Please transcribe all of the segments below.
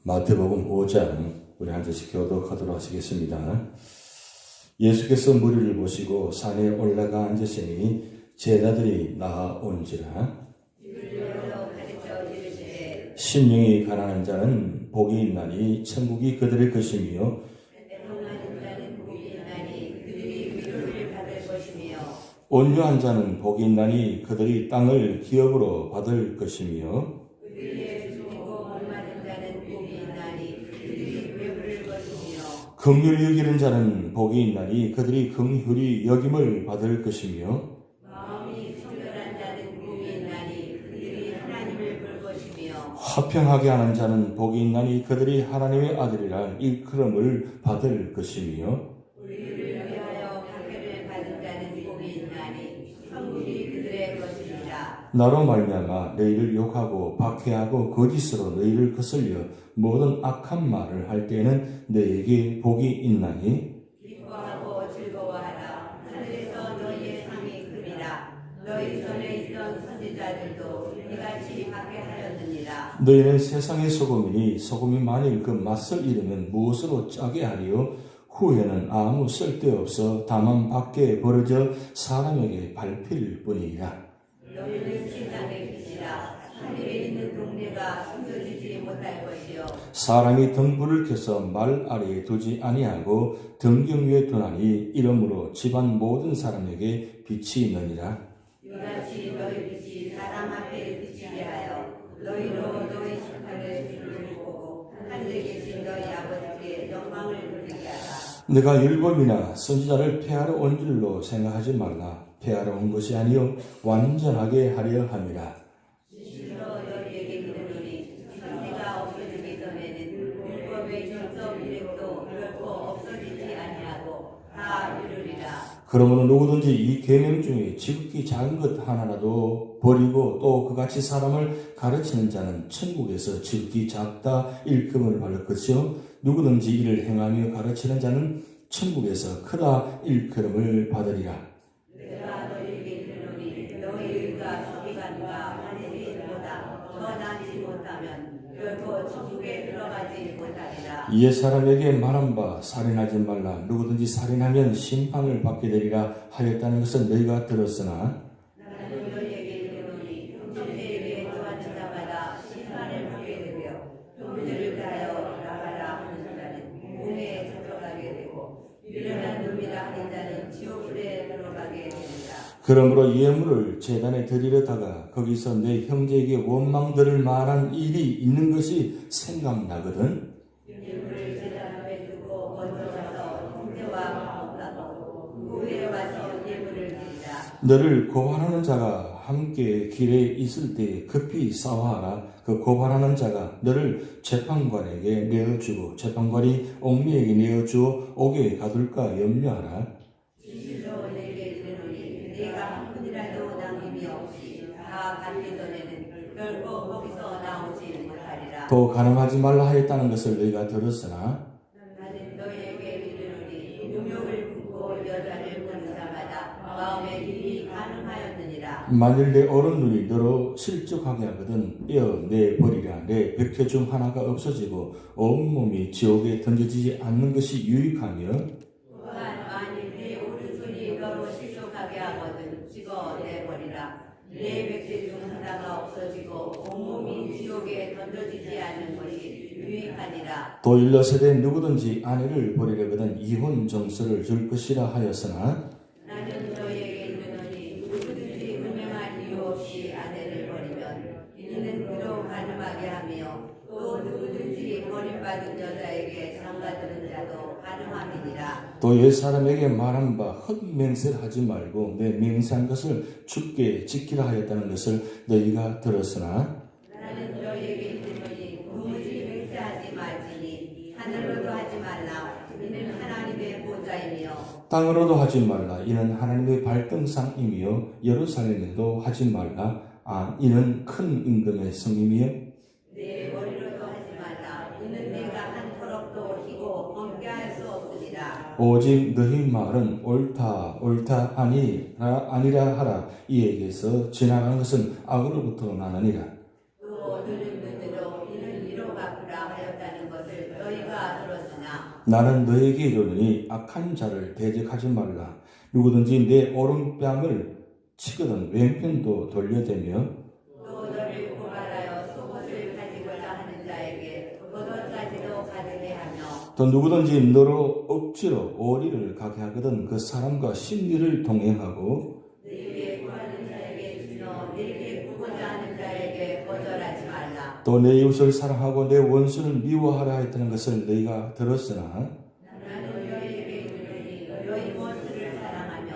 마태복음 5장 우리 한 절씩 교독하도록 하시겠습니다. 예수께서 무리를 보시고 산에 올라가 앉으시니 제자들이 나아온지라. 심령이 가난한 자는 복이 있나니 천국이 그들의 것이며 온유한 자는 복이 있나니 그들이 땅을 기업으로 받을 것이며 긍휼히 여기는 자는 복이 있나니 그들이 긍휼히 여김을 받을 것이며 마음이 청결한 자는 복이 있나니 그들이 하나님을 볼 것이며 화평하게 하는 자는 복이 있나니 그들이 하나님의 아들이라 일컬음을 받을 것이며 우리를 위하여 박해를 받은 자는 복이 있나니 천국이 그들의 것이니라. 나로 말미암아 너희를 욕하고 박해하고 거짓으로 너희를 거슬려 모든 악한 말을 할 때에는 너희에게 복이 있나니 기뻐하고 즐거워하라. 하늘에서 너희의 상이 크리라. 너희 전에 있던 선지자들도 이같이 박해하였느니라. 너희는 세상의 소금이니 소금이 만일 그 맛을 잃으면 무엇으로 짜게 하리요? 후에는 아무 쓸데없어 다만 밖에 버려져 사람에게 밟힐 뿐이니라. 너희는 세상의 빛이라. 하늘에 있는 동네가 숨겨지지 못할 것이요 사람이 등불을 켜서 말 아래에 두지 아니하고 등경 위에 두나니 이러므로 집안 모든 사람에게 빛이 있느니라. 이같이 너희 빛이 사람 앞에 비치게 하여 너희로 너희 심판의 주를 보고 하늘에 계신 너희 아버지께 영광을 돌리게 하라. 내가 율법이나 선지자를 폐하러 온 줄로 생각하지 말라. 폐하러 온 것이 아니요 완전하게 하려 함이라. 진실로 너희에게 이르노니 천지가 없어지기 전에는 율법의 전서 이력도 결코 없어지지 아니하고 다 이루리라. 그러므로 누구든지 이 계명 중에 지극히 작은 것 하나라도 버리고 또 그같이 사람을 가르치는 자는 천국에서 지극히 작다 일금을 받을 것이요 누구든지 이를 행하며 가르치는 자는 천국에서 크다 일금을 받으리라. 내가 너희에게 이르노니 너희 의가 서기관과 바리새인보다 더 나지 못하면 결코 천국에 들어가지 못하리라. 옛 사람에게 말한 바 살인하지 말라. 누구든지 살인하면 심판을 받게 되리라 하였다는 것은 너희가 들었으나 나는 너희에게 이르노니 형제에 의해 또하는 자마다 심판을 받게 되며 형제를 대하여 나가라 하는 자는 공회에 들어가게 되고 미련한 놈이라 하는 자는 지옥불에 들어가게 되리라. 그러므로 예물을 제단에 드리려다가 거기서 내 형제에게 원망들을 말한 일이 있는 것이 생각나거든. 예물을 제단 앞에 두고 먼저 가서 형제와 화목하고 그 후에 와서 예물을 드리라. 너를 고발하는 자가 함께 길에 있을 때 급히 싸워하라. 그 고발하는 자가 너를 재판관에게 내어주고 재판관이 옥리에게 내어주어 옥에 가둘까 염려하라. 진실로 내게 이르노니 네가 한 분이라도 남김이 없이 다 받기 전에는 결코 거기서 나오지 못하리라. 또 가늠하지 말라 하였다는 것을 너희가 들었으나 나는 너희에게 이르노니 음욕을 품고 여자를 보는 자마다 마음에 이미 가늠하였느니라. 만일 내 오른 눈이 너로 실족하게 하거든 내 버리라. 내 백혈 중 하나가 없어지고 온몸이 지옥에 던져지지 않는 것이 유익하며 또한 만일 네 오른손이 너로 실족하게 하거든 찍어내버리라. 네 백제 중 하나가 없어지고 온몸이 지옥에 던져지지 않는 것이 유익하니라. 또 일러 세대에 누구든지 아내를 버리려거든 이혼 정서를 줄 것이라 하였으나 나는 너희에게 이르노니 누구든지 분명한 이유 없이 아내를 버리면 이는 그로 가늠하게 하며 또 누구든지 버림받은 여자에게 장가드는 자도 가늠함이니라. 또 옛사람에게 말한 바 헛맹세를 하지 말고 내 맹세한 것을 주께 지키라 하였다는 것을 너희가 들었으나 나는 너희에게 이르노니 도무지 맹세하지 말지니 하늘로도 하지 말라. 이는 하나님의 보좌이며 땅으로도 하지 말라. 이는 하나님의 발등상이며 예루살렘에도 하지 말라. 이는 큰 임금의 성임이요 내 머리로도 하지 말라. 이는 내가 한 터럭도 희고 범게 할 수 없으리라. 오직 너희 말은 옳다 아니라 하라. 이에게서 지나간 것은 악으로부터 나느니라. 또 너는 눈으로 이는 이로 갚으라 하였다는 나는 너에게 이르노니 악한 자를 대적하지 말라. 누구든지 내 오른뺨을 치거든 왼편도 돌려대며 또 너를 고발하여 속옷을 가지고자 하는 자에게 겉옷까지도 가지게 하며 또 누구든지 너로 억지로 오리를 가게 하거든 그 사람과 심리를 동행하고 너에게 구하는 자에게 주며 너에게 구고자 하는 자에게 거절하지 말라. 또 내 이웃을 사랑하고 내 원수를 미워하라 했다는 것을 너희가 들었으나 나는 너희에게 이르노니 너희 원수를 사랑하며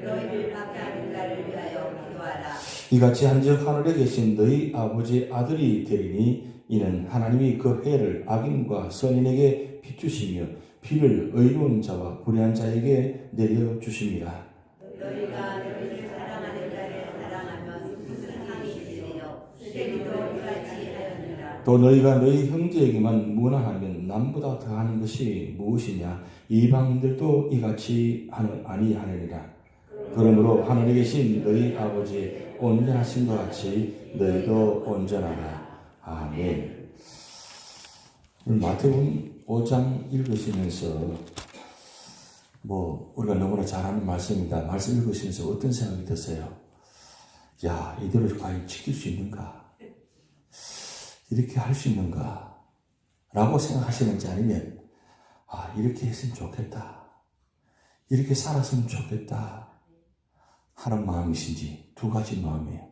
너희를 박해하는 자를 위하여 기도하라. 이같이 한즉 하늘에 계신 너희 아버지 아들이 되리니 이는 하나님이 그 해를 악인과 선인에게 비추시며 비를 의로운 자와 불의한 자에게 내려 주심이라. 너희가 너희를 사랑하는 자를 사랑하면 무슨 상이 있으리요. 세리도 이같이 하였느라. 또 너희가 너희 형제에게만 무난하면 남보다 더하는 것이 무엇이냐. 이방인들도 이같이 아니하느니라. 그러므로 하늘에 계신 너희 아버지 온전하신 것 같이 너희도 온전하라. 아멘. 마태복음 5장 읽으시면서 우리가 너무나 잘 아는 말씀입니다. 말씀 읽으시면서 어떤 생각이 드세요? 야, 이대로 과연 지킬 수 있는가? 이렇게 할 수 있는가? 라고 생각하시는지 아니면 이렇게 했으면 좋겠다. 이렇게 살았으면 좋겠다. 하는 마음이신지 두 가지 마음이에요.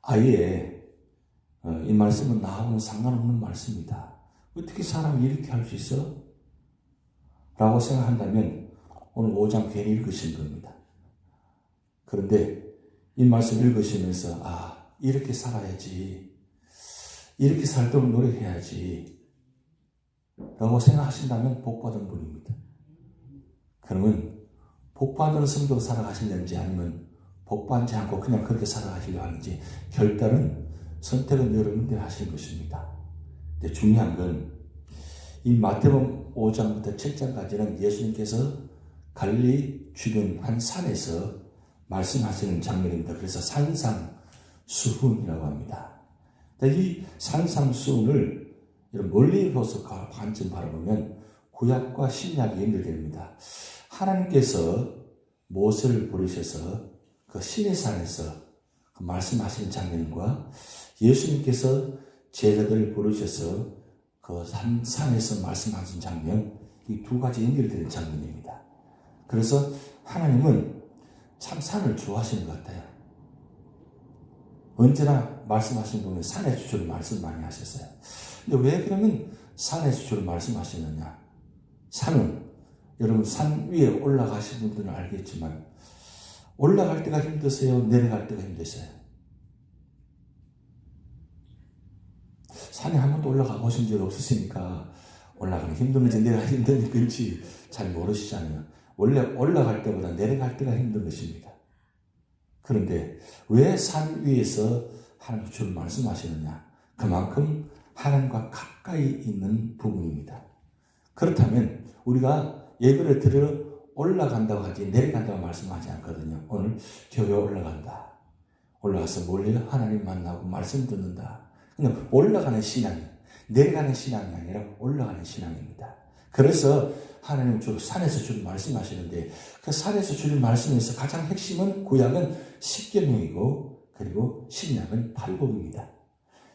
아예 이 말씀은 나하고는 상관없는 말씀이다. 어떻게 사람이 이렇게 할 수 있어? 라고 생각한다면 오늘 5장 괜히 읽으신 겁니다. 그런데 이 말씀 읽으시면서 이렇게 살아야지, 이렇게 살도록 노력해야지 라고 생각하신다면 복받은 분입니다. 그러면 복받은 성도로 살아가시는지 아니면 복받지 않고 그냥 그렇게 살아가시려 하는지 결단은 선택은 여러분들이 하시는 것입니다. 근데 중요한 건 이 마태복음 5장부터 7장까지는 예수님께서 갈릴리 주변 한 산에서 말씀하시는 장면입니다. 그래서 산상수훈이라고 합니다. 이 산상수훈을 멀리로서 관점 바라보면 구약과 신약이 연결됩니다. 하나님께서 모세를 부르셔서 그 시내산에서 말씀하시는 장면과 예수님께서 제자들을 부르셔서 그 산에서 말씀하신 장면, 이 두 가지 연결되는 장면입니다. 그래서 하나님은 참 산을 좋아하시는 것 같아요. 언제나 말씀하시는 분은 산에서 주로 말씀 많이 하셨어요. 근데 왜 그러면 산에서 주로 말씀하시느냐? 산은 여러분 산 위에 올라가신 분들은 알겠지만 올라갈 때가 힘드세요? 내려갈 때가 힘드세요? 산에 한 번도 올라가 보신 적 없으시니까 올라가는 힘든 건지 내려가기 힘든 건지 잘 모르시잖아요. 원래 올라갈 때보다 내려갈 때가 힘든 것입니다. 그런데 왜 산 위에서 하나님께 주로 말씀하시느냐? 그만큼 하나님과 가까이 있는 부분입니다. 그렇다면 우리가 예배를 들으러 올라간다고 하지 내려간다고 말씀하지 않거든요. 오늘 교회 올라간다. 올라가서 몰래 하나님 만나고 말씀 듣는다. 그냥 올라가는 신앙이 내려가는 신앙이 아니라 올라가는 신앙입니다. 그래서 하나님 주로 산에서 주로 말씀하시는데 그 산에서 주로 말씀에서 가장 핵심은 구약은 십계명이고 그리고 신약은 팔복입니다.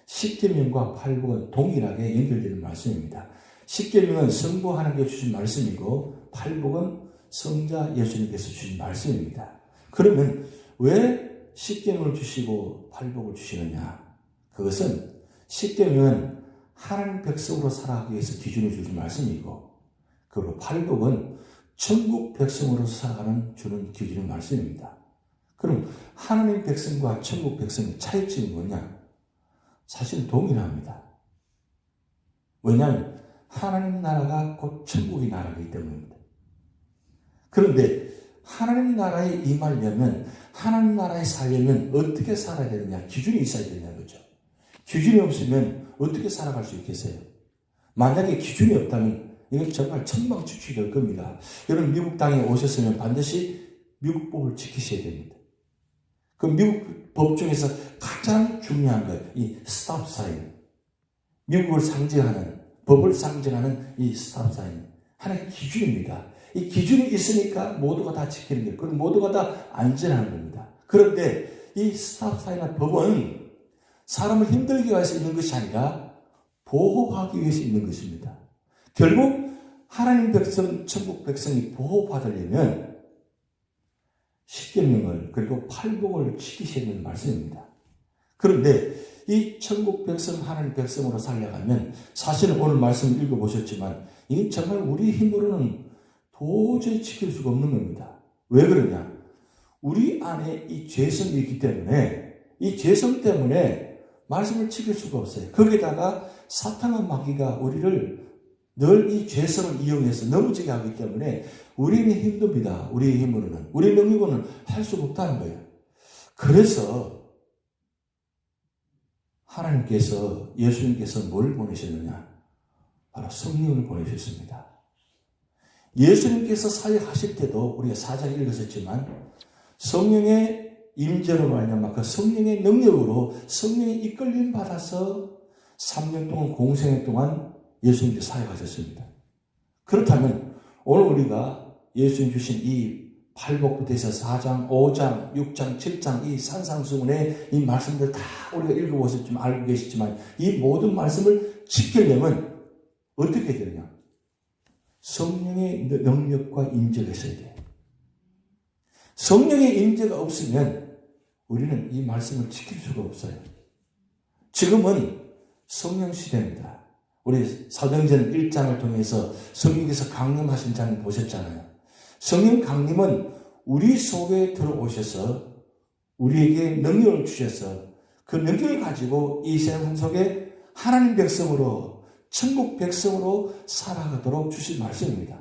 십계명과 팔복은 동일하게 연결되는 말씀입니다. 십계명은 성부 하나님께 주신 말씀이고 팔복은 성자 예수님께서 주신 말씀입니다. 그러면 왜 십계명을 주시고 팔복을 주시느냐? 그것은 십계명은 하나님 백성으로 살아가기 위해서 기준을 주신 말씀이고 그리고 팔복은 천국 백성으로 살아가는 주는 기준의 말씀입니다. 그럼 하나님 백성과 천국 백성의 차이점이 뭐냐? 사실 동일합니다. 왜냐하면 하나님 나라가 곧 천국의 나라이기 때문입니다. 그런데 하나님 나라에 임하려면 하나님 나라에 살려면 어떻게 살아야 되느냐? 기준이 있어야 되냐는 거죠. 기준이 없으면 어떻게 살아갈 수 있겠어요? 만약에 기준이 없다면 이건 정말 천방지축이 될 겁니다. 여러분 미국 땅에 오셨으면 반드시 미국 법을 지키셔야 됩니다. 그 미국 법 중에서 가장 중요한 것, 이 스탑 사인. 미국을 상징하는, 법을 상징하는 이 스탑 사인. 하나의 기준입니다. 이 기준이 있으니까 모두가 다 지키는 거예요. 그럼 모두가 다 안전한 겁니다. 그런데 이 스탑사인이나 법은 사람을 힘들게 위해서 있는 것이 아니라 보호하기 위해서 있는 것입니다. 결국 하나님 백성, 천국 백성이 보호받으려면 십계명을 그리고 팔복을 지키셔야 되는 말씀입니다. 그런데 이 천국 백성, 하나님 백성으로 살려가면 사실은 오늘 말씀 읽어보셨지만 이건 정말 우리 힘으로는 도저히 지킬 수가 없는 겁니다. 왜 그러냐? 우리 안에 이 죄성이 있기 때문에 이 죄성 때문에 말씀을 지킬 수가 없어요. 거기다가 사탄과 마귀가 우리를 늘 이 죄성을 이용해서 넘어지게 하기 때문에 우리는 힘듭니다. 우리의 힘으로는. 우리 능력으로는 할 수가 없다는 거예요. 그래서 하나님께서, 예수님께서 뭘 보내셨느냐? 바로 성령을 보내셨습니다. 예수님께서 사역하실 때도 우리가 4장 읽었었지만 성령의 임재로 말미암아 그 성령의 능력으로 성령의 이끌림 받아서 3년 동안 공생애 동안 예수님께서 사역하셨습니다. 그렇다면 오늘 우리가 예수님 주신 이 팔복부터 해서 4장, 5장, 6장, 7장 이 산상수훈의 이 말씀들 다 우리가 읽어보셨지만 알고 계시지만 이 모든 말씀을 지키려면 어떻게 되느냐? 성령의 능력과 임재가 있어야 돼요. 성령의 임재가 없으면 우리는 이 말씀을 지킬 수가 없어요. 지금은 성령 시대입니다. 우리 사도행전 1장을 통해서 성령께서 강림하신 장을 보셨잖아요. 성령 강림은 우리 속에 들어오셔서 우리에게 능력을 주셔서 그 능력을 가지고 이 세상 속에 하나님 백성으로 천국 백성으로 살아가도록 주신 말씀입니다.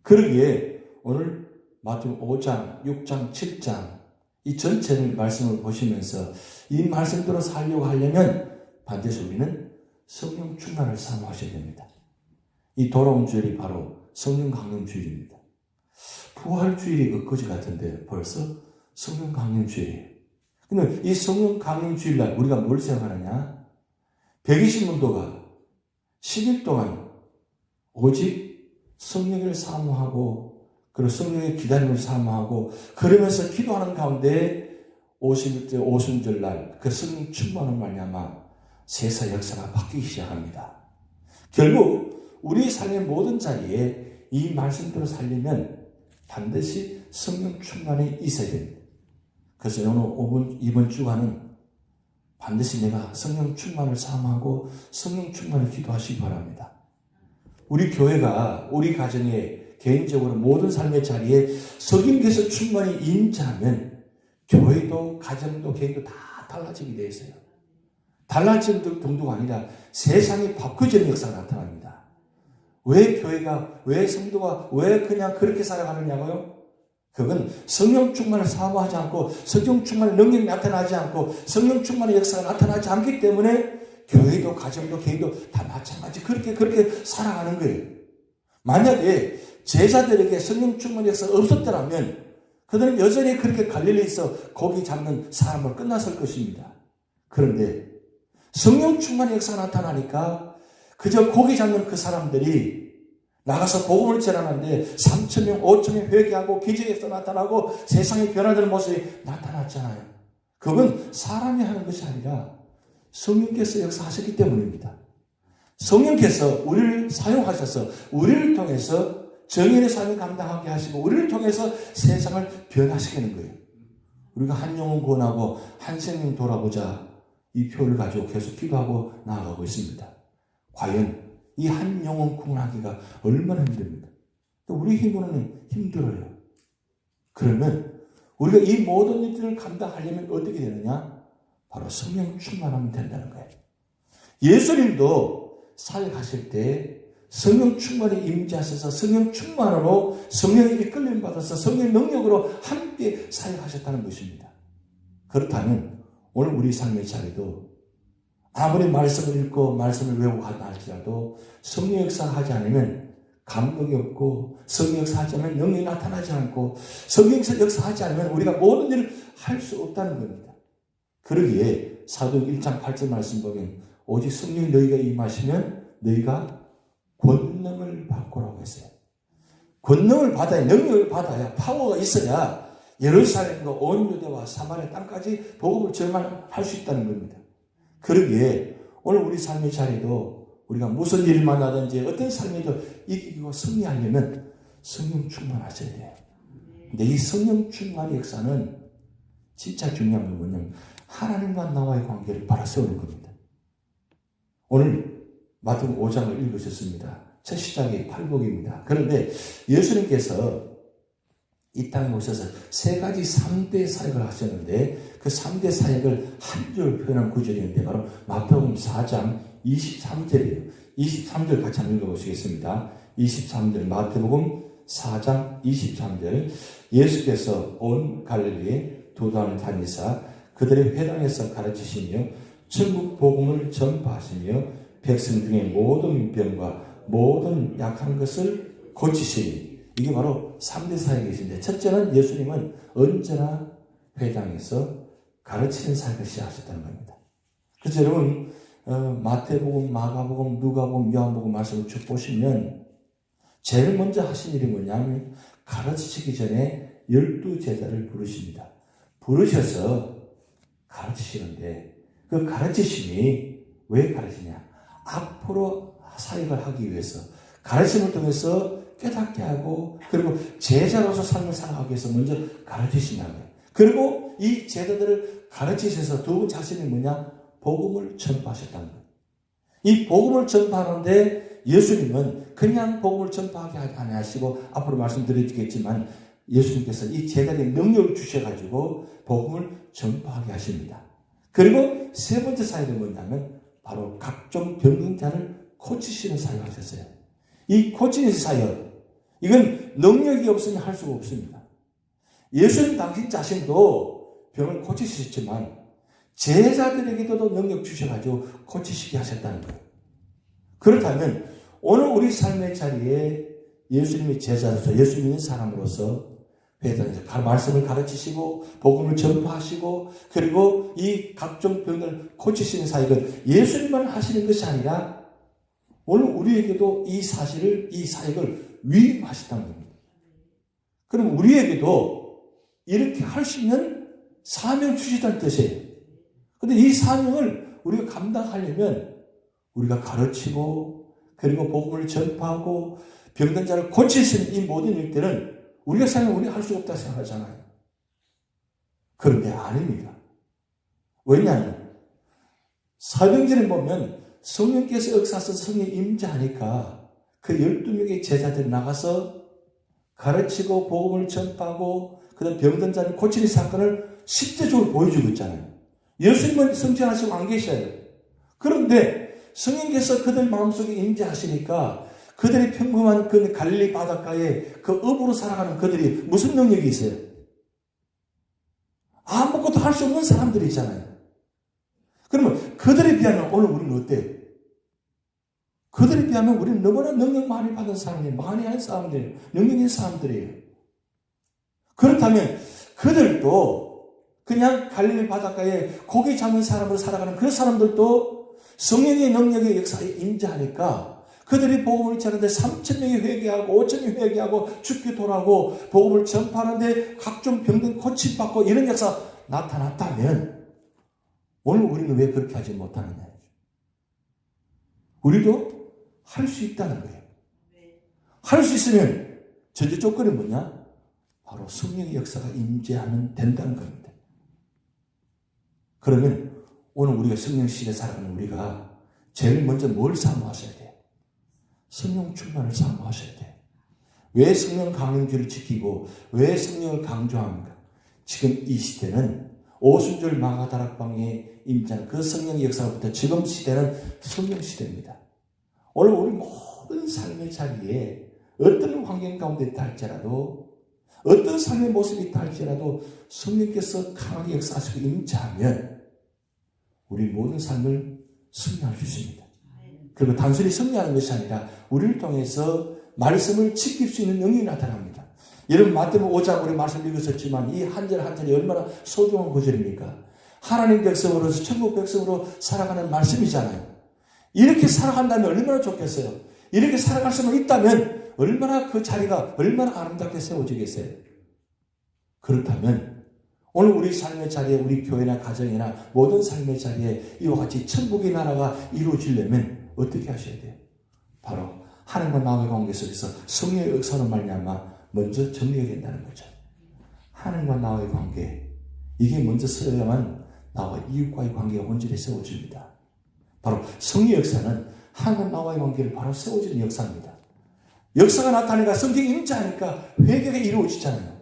그러기에 오늘 마태복음 5장, 6장, 7장 이 전체를 말씀을 보시면서 이 말씀대로 살려고 하려면 반드시 우리는 성령 충만을 사모하셔야 됩니다. 이 돌아온 주일이 바로 성령 강림 주일입니다. 부활 주일이 엊그제 같은데 벌써 성령 강림 주일이에요. 근데 이 성령 강림 주일날 우리가 뭘 생각하느냐? 120문도가 10일 동안 오직 성령을 사모하고 그리고 성령의 기다림을 사모하고 그러면서 기도하는 가운데 오순절날 그 성령 충만을 말미암아 세상 역사가 바뀌기 시작합니다. 결국 우리 삶의 모든 자리에 이 말씀대로 살려면 반드시 성령 충만이 있어야 됩니다. 그래서 오늘 이번 주간은 반드시 내가 성령 충만을 사모하고 성령 충만을 기도하시기 바랍니다. 우리 교회가 우리 가정에 개인적으로 모든 삶의 자리에 성령께서 충만히 임재하면 교회도 가정도 개인도 다 달라지게 되어 있어요. 달라지는 정도가 아니라 세상이 바꾸어지는 역사가 나타납니다. 왜 교회가, 왜 성도가, 왜 그냥 그렇게 살아가느냐고요? 그건 성령 충만을 사모하지 않고 성령 충만의 능력이 나타나지 않고 성령 충만의 역사가 나타나지 않기 때문에 교회도 가정도 개인도 다 마찬가지 그렇게 살아가는 거예요. 만약에 제자들에게 성령 충만의 역사가 없었더라면 그들은 여전히 그렇게 갈릴리에서 고기 잡는 사람으로 끝났을 것입니다. 그런데 성령 충만의 역사가 나타나니까 그저 고기 잡는 그 사람들이 나가서 복음을 전하는데 3,000명, 5,000명 회개하고 기적에서 나타나고 세상에 변화되는 모습이 나타났잖아요. 그건 사람이 하는 것이 아니라 성령께서 역사하셨기 때문입니다. 성령께서 우리를 사용하셔서 우리를 통해서 정의의 삶을 감당하게 하시고 우리를 통해서 세상을 변화시키는 거예요. 우리가 한 영혼 구원하고 한 생명 돌아보자 이 표를 가지고 계속 기도하고 나아가고 있습니다. 과연 이 한 영혼 구원하기가 얼마나 힘듭니까? 우리 힘으로는 힘들어요. 그러면 우리가 이 모든 일들을 감당하려면 어떻게 되느냐? 바로 성령 충만하면 된다는 거예요. 예수님도 사역하실 때 성령 충만에 임재하셔서 성령 충만으로 성령의 이끌림 받아서 성령의 능력으로 함께 사역하셨다는 것입니다. 그렇다면 오늘 우리 삶의 자리도 아무리 말씀을 읽고 말씀을 외우고 하다 할지라도 성령 역사하지 않으면 감동이 없고 성령 역사하지 않으면 능력이 나타나지 않고 성령 역사하지 않으면 우리가 모든 일을 할 수 없다는 겁니다. 그러기에 사도행 1장 8절 말씀 보면 오직 성령이 너희가 임하시면 너희가 권능을 받고라고 했어요. 권능을 받아야, 능력을 받아야, 파워가 있어야 예루살렘과 온 유대와 사마리아 땅까지 복음을 전할 수 있다는 겁니다. 그러기에 오늘 우리 삶의 자리도 우리가 무슨 일을 만나든지 어떤 삶에도 이기고 승리하려면 성령 충만하셔야 돼요. 근데 이 성령 충만의 역사는 진짜 중요한 건 뭐냐면 하나님과 나와의 관계를 바로 세우는 겁니다. 오늘 마태복음 5장을 읽으셨습니다. 첫 시작이 팔복입니다. 그런데 예수님께서 이 땅에 오셔서 세 가지 3대 사역을 하셨는데 그 3대 사역을 한 줄 표현한 구절이 있는데 바로 마태복음 4장 23절이에요. 23절 같이 한번 읽어보시겠습니다. 23절 마태복음 4장 23절 예수께서 온 갈릴리에 도단을 다니사 그들의 회당에서 가르치시며 천국 복음을 전파하시며 백성 중에 모든 병과 모든 약한 것을 고치시니 이게 바로 3대 사역이신데 첫째는 예수님은 언제나 회당에서 가르치는 사역을 시작하셨다는 겁니다. 그래서 여러분 마태복음, 마가복음, 누가복음, 요한복음 말씀을 쭉 보시면 제일 먼저 하신 일이 뭐냐면 가르치시기 전에 12제자를 부르십니다. 부르셔서 가르치시는데 그 가르치심이 왜 가르치냐? 앞으로 사역을 하기 위해서 가르침을 통해서 깨닫게 하고 그리고 제자로서 삶을 살아가기 위해서 먼저 가르치신다는 거예요. 그리고 이 제자들을 가르치셔서 두 번째 하시는 게 뭐냐? 복음을 전파하셨다는 거예요. 이 복음을 전파하는데 예수님은 그냥 복음을 전파하게 안 하시고 앞으로 말씀드리겠지만 예수님께서 이 제자들의 능력을 주셔가지고 복음을 전파하게 하십니다. 그리고 세 번째 사역은 뭐냐면 바로 각종 병든자를 고치시는 사역을 하셨어요. 이 고치는 사역, 이건 능력이 없으면 할 수가 없습니다. 예수님 당신 자신도 병을 고치셨지만 제자들에게도 능력 주셔가지고 고치시게 하셨다는 거예요. 그렇다면 오늘 우리 삶의 자리에 예수님의 제자로서 예수 믿는 사람으로서 회당에서 말씀을 가르치시고 복음을 전파하시고 그리고 이 각종 병을 고치시는 사역은 예수님만 하시는 것이 아니라 오늘 우리에게도 이 사역을 위임하셨다는 겁니다. 그럼 우리에게도 이렇게 할 수 있는 사명을 주시다는 뜻이에요. 그런데 이 사명을 우리가 감당하려면 우리가 가르치고 그리고 복음을 전파하고 병든 자를 고칠 수 있는 이 모든 일들은 우리가 생각하면 우리가 할 수 없다고 생각하잖아요. 그런데 아닙니다. 왜냐하면 사도행전에 보면 성령께서 역사하셔서 성령이 임재하니까 그 12명의 제자들이 나가서 가르치고 복음을 전파하고 그다음 병든 자를 고치는 사건을 실제적으로 보여주고 있잖아요. 예수님은 성천하시고 안 계셔요. 그런데 성령께서 그들 마음속에 임재하시니까 그들이 평범한 그 갈릴리 바닷가에 그 업으로 살아가는 그들이 무슨 능력이 있어요? 아무것도 할 수 없는 사람들이 있잖아요. 그러면 그들에 비하면 오늘 우리는 어때요? 그들에 비하면 우리는 너무나 능력 많이 받은 사람이에요. 많이 한 사람들이에요. 능력 있는 사람들이에요. 그렇다면 그들도 그냥 갈릴리 바닷가에 고기 잡는 사람으로 살아가는 그 사람들도 성령의 능력의 역사에 임재하니까 그들이 복음을 전하는데 3,000명이 회개하고 5,000명이 회개하고 죽게 돌아오고 복음을 전파하는데 각종 병든 고침받고 이런 역사 나타났다면 오늘 우리는 왜 그렇게 하지 못하느냐. 우리도 할 수 있다는 거예요. 할 수 있으면 전제 조건이 뭐냐? 바로 성령의 역사가 임재하면 된다는 겁니다. 그러면 오늘 우리가 성령 시대에 살아가는 우리가 제일 먼저 뭘 사모하셔야 돼요? 성령 충만을 사모하셔야 돼요. 왜 성령 강림주를 지키고 왜 성령을 강조합니까? 지금 이 시대는 오순절 마가다락방에 임재한 그 성령의 역사로부터 지금 시대는 성령 시대입니다. 오늘 우리 모든 삶의 자리에 어떤 환경 가운데 있다 할지라도 어떤 삶의 모습이 있다 할지라도 성령께서 강하게 역사하시고 임재하면 우리 모든 삶을 승리할 수 있습니다. 그리고 단순히 승리하는 것이 아니라 우리를 통해서 말씀을 지킬 수 있는 능력이 나타납니다. 여러분 마태복음 5장 우리 말씀 읽었었지만 이 한 절 한 절이 얼마나 소중한 구절입니까? 하나님 백성으로서 천국 백성으로 살아가는 말씀이잖아요. 이렇게 살아간다면 얼마나 좋겠어요. 이렇게 살아갈 수만 있다면 얼마나 그 자리가 얼마나 아름답게 세워지겠어요? 그렇다면 오늘 우리 삶의 자리에, 우리 교회나 가정이나 모든 삶의 자리에 이와 같이 천국의 나라가 이루어지려면 어떻게 하셔야 돼요? 바로 하나님과 나와의 관계 속에서 성령의 역사로 말미암아 먼저 정리해야 된다는 거죠. 하나님과 나와의 관계, 이게 먼저 서야만 나와 이웃과의 관계가 본질에 세워집니다. 바로 성령의 역사는 하나님과 나와의 관계를 바로 세워주는 역사입니다. 역사가 나타나니까 성경이 임재하니까 회개가 이루어지잖아요.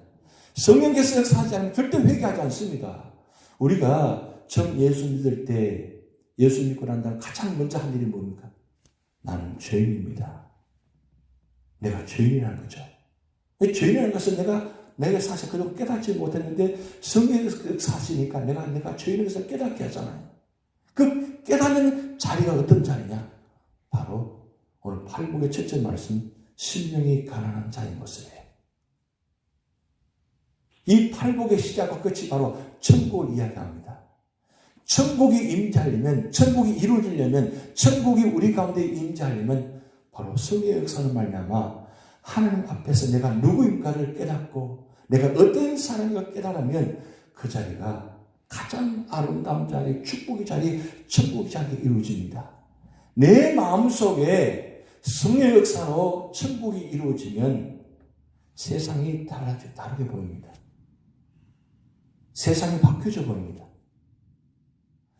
성령께서 역사하지 않으면 절대 회개하지 않습니다. 우리가 처음 예수 믿을 때, 예수 믿고 난 다음 가장 먼저 한 일이 뭡니까? 나는 죄인입니다. 내가 죄인이라는 거죠. 죄인이라는 것은 내가 사실 그동안 깨닫지 못했는데 성령의 역사하시니까 내가 죄인인 것을 깨닫게 하잖아요. 그 깨닫는 자리가 어떤 자리냐? 바로 오늘 팔복의 첫째 말씀, 심령이 가난한 자의 모습이에요. 이 팔복의 시작과 끝이 바로 천국을 이야기합니다. 천국이 임재하려면, 천국이 이루어지려면, 천국이 우리 가운데 임재하려면 바로 성령의 역사로 말미암아 하나님 앞에서 내가 누구인가를 깨닫고 내가 어떤 사람인가 깨달으면 그 자리가 가장 아름다운 자리, 축복의 자리, 천국의 자리에 이루어집니다. 내 마음속에 성령의 역사로 천국이 이루어지면 세상이 다르게 보입니다. 세상이 바뀌어져 보입니다.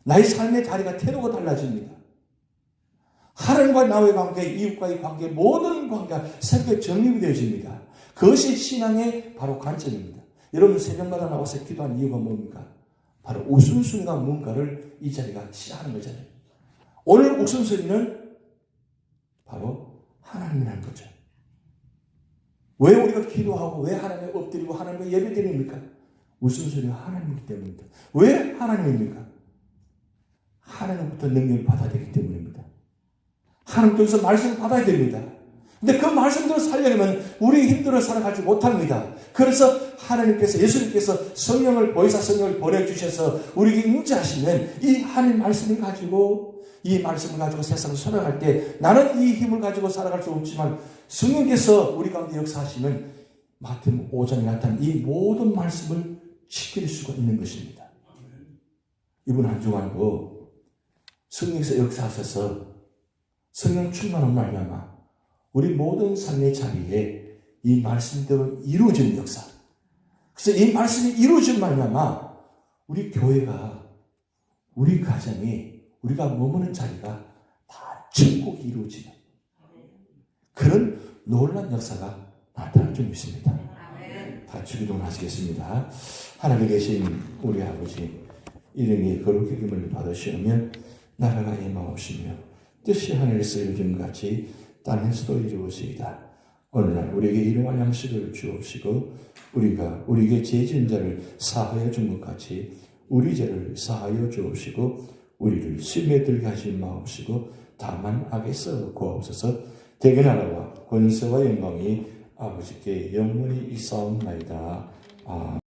나의 삶의 자리가 태도가 달라집니다. 하나님과 나의 관계, 이웃과의 관계, 모든 관계가 새롭게 정립이 되어집니다. 그것이 신앙의 바로 관점입니다. 여러분 새벽마다 나와서 기도하는 이유가 뭡니까? 바로 웃음소리가 뭔가를 이 자리가 시작하는 거잖아요. 오늘 웃음소리는 바로 하나님이라는 거죠. 왜 우리가 기도하고 왜 하나님에 엎드리고 하나님에 예배드립니까? 웃음소리가 하나님이기 때문입니다. 왜 하나님입니까? 하나님부터 능력을 받아야 되기 때문입니다. 하나님 통해서 말씀을 받아야 됩니다. 근데 그 말씀대로 살려면 우리 힘들어 살아가지 못합니다. 그래서 하나님께서, 예수님께서 성령을, 보혜사 성령을 보내주셔서 우리에게 임재하시면 이 하나님 말씀을 가지고, 이 말씀을 가지고 세상을 살아갈 때 나는 이 힘을 가지고 살아갈 수 없지만 성령께서 우리 가운데 역사하시면 마태복음 5장에 나타난 이 모든 말씀을 지킬 수가 있는 것입니다. 이번 한 주간도 성령께서 역사하셔서 성령 충만한 말미암아 우리 모든 삶의 자리에 이 말씀대로 이루어지는 역사. 그래서 이 말씀이 이루어진 말미암아 우리 교회가, 우리 가정이, 우리가 머무는 자리가 다 천국이 이루어지는 그런 놀라운 역사가 나타날 줄 믿습니다. 같이 기도를 하시겠습니다. 하나님 계신 우리 아버지, 이름이 거룩히 여김을 받으시오며 나라가 임하옵시며 뜻이 하늘에서 이루어진 것 같이 땅에서도 이루어지이다. 오늘날 우리에게 일용할 양식을 주옵시고 우리가 우리에게 죄 지은 자를 사하여 준 것 같이 우리 죄를 사하여 주옵시고 우리를 시험에 들게 하지 마옵시고 다만 악에서 구하옵소서. 대개 나라와 권세와 영광이 아버지께 영원히 있사옵나이다. 아멘.